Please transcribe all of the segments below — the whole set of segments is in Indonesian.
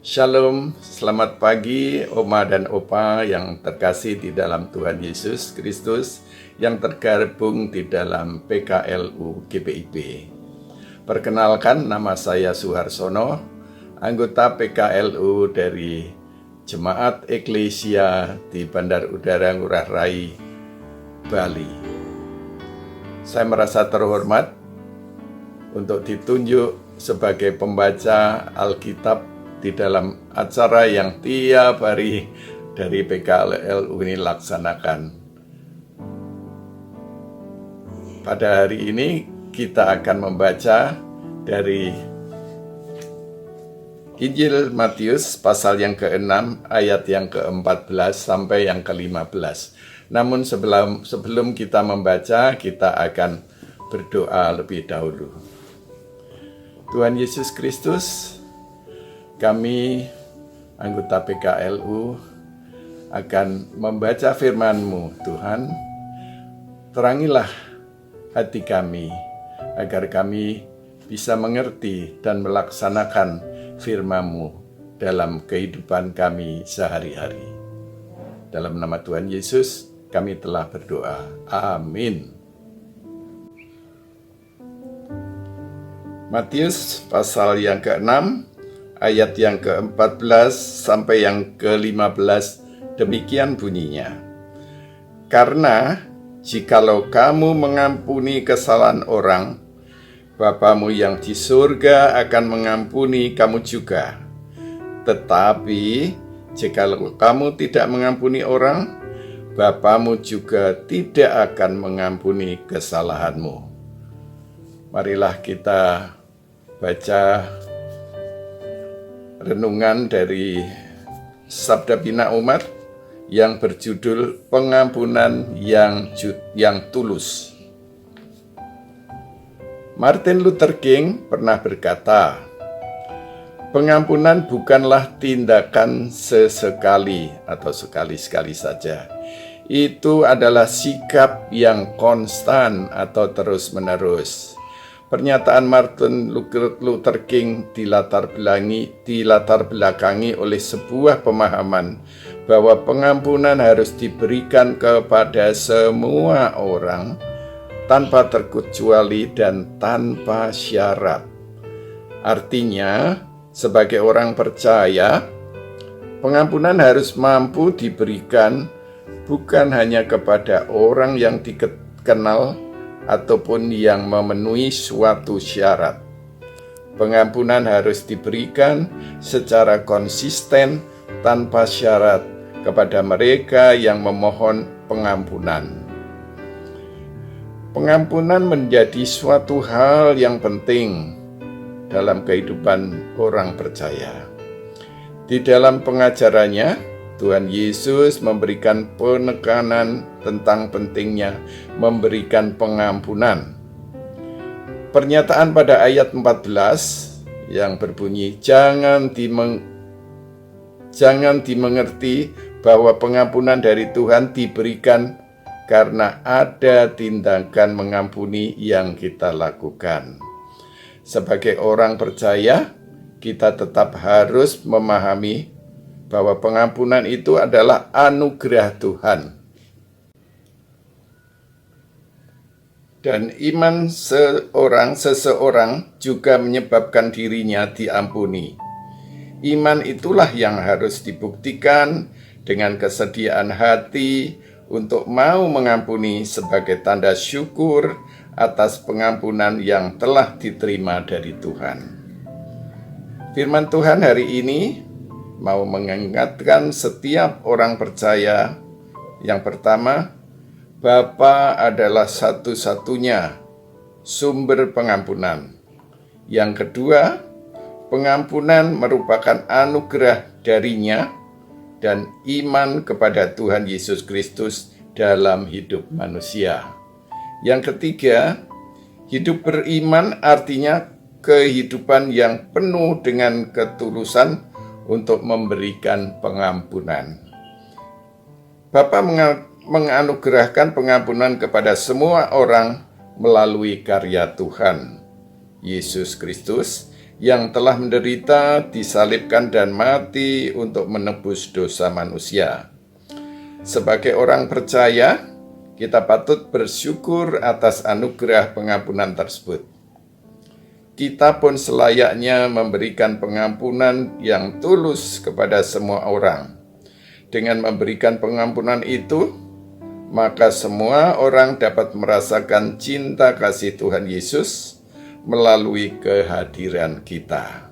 Shalom, selamat pagi Oma dan Opa yang terkasih di dalam Tuhan Yesus Kristus yang tergabung di dalam PKLU GPIB. Perkenalkan, nama saya Suharsono, anggota PKLU dari Jemaat Eklesia di Bandar Udara Ngurah Rai, Bali. Saya merasa terhormat untuk ditunjuk sebagai pembaca Alkitab di dalam acara yang tiap hari dari PKLU ini laksanakan. Pada hari ini kita akan membaca dari Injil Matius pasal yang ke-6 ayat yang ke-14 sampai yang ke-15. Namun sebelum kita membaca, kita akan berdoa lebih dahulu. Tuhan Yesus Kristus, kami anggota PKLU akan membaca firman-Mu, Tuhan. Terangilah hati kami, agar kami bisa mengerti dan melaksanakan firman-Mu dalam kehidupan kami sehari-hari. Dalam nama Tuhan Yesus, kami telah berdoa. Amin. Matius pasal yang ke-6, ayat yang ke-14 sampai yang ke-15, demikian bunyinya. Karena jikalau kamu mengampuni kesalahan orang, Bapamu yang di surga akan mengampuni kamu juga. Tetapi jikalau kamu tidak mengampuni orang, Bapamu juga tidak akan mengampuni kesalahanmu. Marilah kita baca renungan dari Sabda Bina Umat yang berjudul Pengampunan yang Tulus. Martin Luther King pernah berkata, pengampunan bukanlah tindakan sesekali atau sekali-sekali saja. Itu adalah sikap yang konstan atau terus-menerus. Pernyataan Martin Luther King dilatar belakangi oleh sebuah pemahaman bahwa pengampunan harus diberikan kepada semua orang tanpa terkecuali dan tanpa syarat. Artinya, sebagai orang percaya, pengampunan harus mampu diberikan bukan hanya kepada orang yang dikenal ataupun yang memenuhi suatu syarat. Pengampunan harus diberikan secara konsisten tanpa syarat kepada mereka yang memohon pengampunan. Pengampunan menjadi suatu hal yang penting dalam kehidupan orang percaya. Di dalam pengajarannya, Tuhan Yesus memberikan penekanan tentang pentingnya memberikan pengampunan. Pernyataan pada ayat 14 yang berbunyi, Jangan dimengerti bahwa pengampunan dari Tuhan diberikan karena ada tindakan mengampuni yang kita lakukan. Sebagai orang percaya, kita tetap harus memahami bahwa pengampunan itu adalah anugerah Tuhan. Dan iman seseorang juga menyebabkan dirinya diampuni. Iman itulah yang harus dibuktikan dengan kesediaan hati untuk mau mengampuni sebagai tanda syukur atas pengampunan yang telah diterima dari Tuhan. Firman Tuhan hari ini mau mengingatkan setiap orang percaya, yang pertama, Bapa adalah satu-satunya sumber pengampunan. Yang kedua, pengampunan merupakan anugerah darinya dan iman kepada Tuhan Yesus Kristus dalam hidup manusia. Yang ketiga, hidup beriman artinya kehidupan yang penuh dengan ketulusan untuk memberikan pengampunan. Bapa menganugerahkan pengampunan kepada semua orang melalui karya Tuhan Yesus Kristus yang telah menderita, disalibkan dan mati untuk menebus dosa manusia. Sebagai orang percaya, kita patut bersyukur atas anugerah pengampunan tersebut. Kita pun selayaknya memberikan pengampunan yang tulus kepada semua orang. Dengan memberikan pengampunan itu, maka semua orang dapat merasakan cinta kasih Tuhan Yesus melalui kehadiran kita.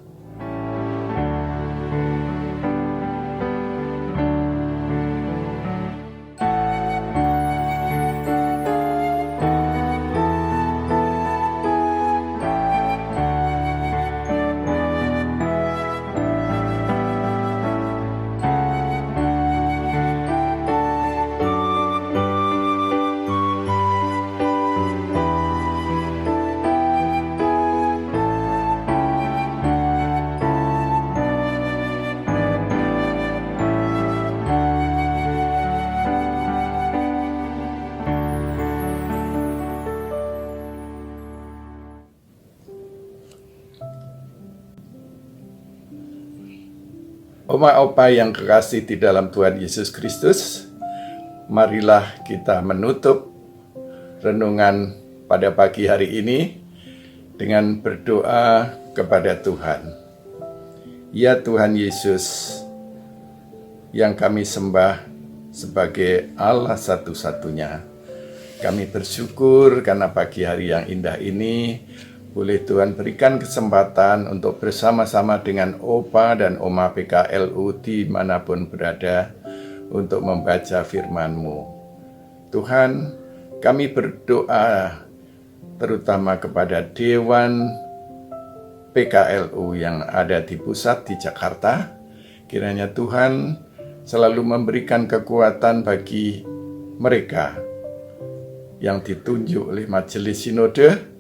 Oma opa yang kekasih di dalam Tuhan Yesus Kristus, marilah kita menutup renungan pada pagi hari ini dengan berdoa kepada Tuhan. Ya Tuhan Yesus, yang kami sembah sebagai Allah satu-satunya, kami bersyukur karena pagi hari yang indah ini boleh Tuhan berikan kesempatan untuk bersama-sama dengan Opa dan Oma PKLU dimanapun berada untuk membaca firman-Mu. Tuhan, kami berdoa terutama kepada Dewan PKLU yang ada di pusat di Jakarta. Kiranya Tuhan selalu memberikan kekuatan bagi mereka yang ditunjuk oleh Majelis Sinode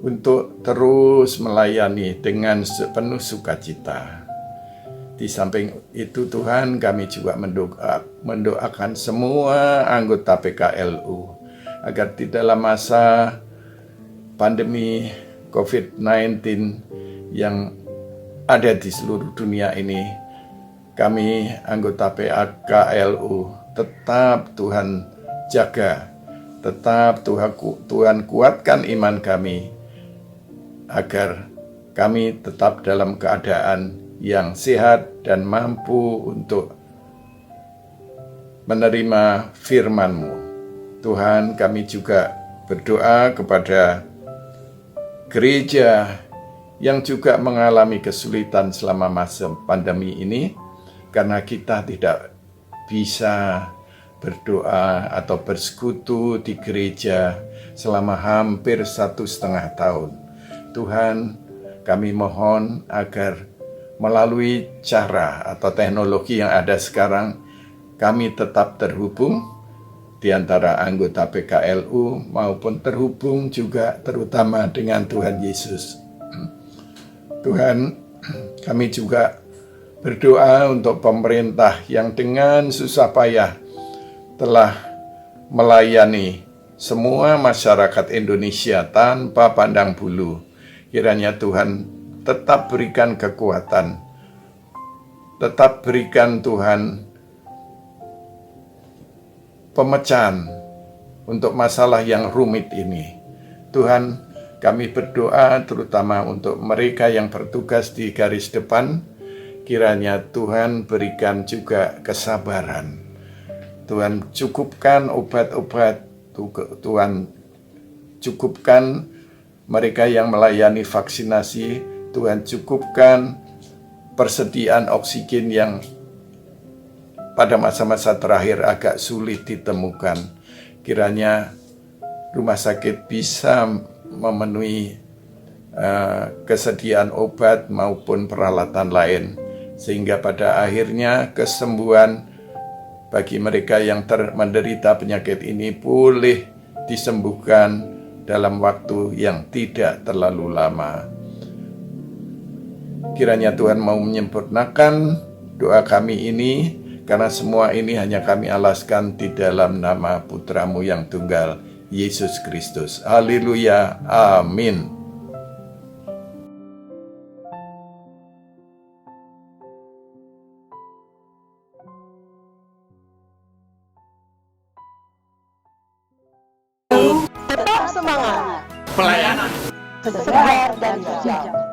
untuk terus melayani dengan sepenuh sukacita. Di samping itu Tuhan, kami juga mendoakan semua anggota PKLU agar di dalam masa pandemi COVID-19 yang ada di seluruh dunia ini, kami anggota PKLU tetap Tuhan jaga, tetap Tuhan kuatkan iman kami, agar kami tetap dalam keadaan yang sehat dan mampu untuk menerima firman-Mu. Tuhan, kami juga berdoa kepada gereja yang juga mengalami kesulitan selama masa pandemi ini, karena kita tidak bisa berdoa atau bersekutu di gereja selama hampir 1,5 tahun. Tuhan, kami mohon agar melalui cara atau teknologi yang ada sekarang, kami tetap terhubung di antara anggota PKLU maupun terhubung juga terutama dengan Tuhan Yesus. Tuhan, kami juga berdoa untuk pemerintah yang dengan susah payah telah melayani semua masyarakat Indonesia tanpa pandang bulu. Kiranya Tuhan tetap berikan kekuatan, tetap berikan Tuhan pemecahan untuk masalah yang rumit ini. Tuhan, kami berdoa terutama untuk mereka yang bertugas di garis depan, kiranya Tuhan berikan juga kesabaran. Tuhan cukupkan obat-obat, Tuhan cukupkan mereka yang melayani vaksinasi, Tuhan cukupkan persediaan oksigen yang pada masa-masa terakhir agak sulit ditemukan. Kiranya rumah sakit bisa memenuhi kesediaan obat maupun peralatan lain, sehingga pada akhirnya kesembuhan bagi mereka yang menderita penyakit ini boleh disembuhkan dalam waktu yang tidak terlalu lama. Kiranya Tuhan mau menyempurnakan doa kami ini, karena semua ini hanya kami alaskan di dalam nama Putra-Mu yang tunggal, Yesus Kristus. Haleluya, amin. Segar dan hijau.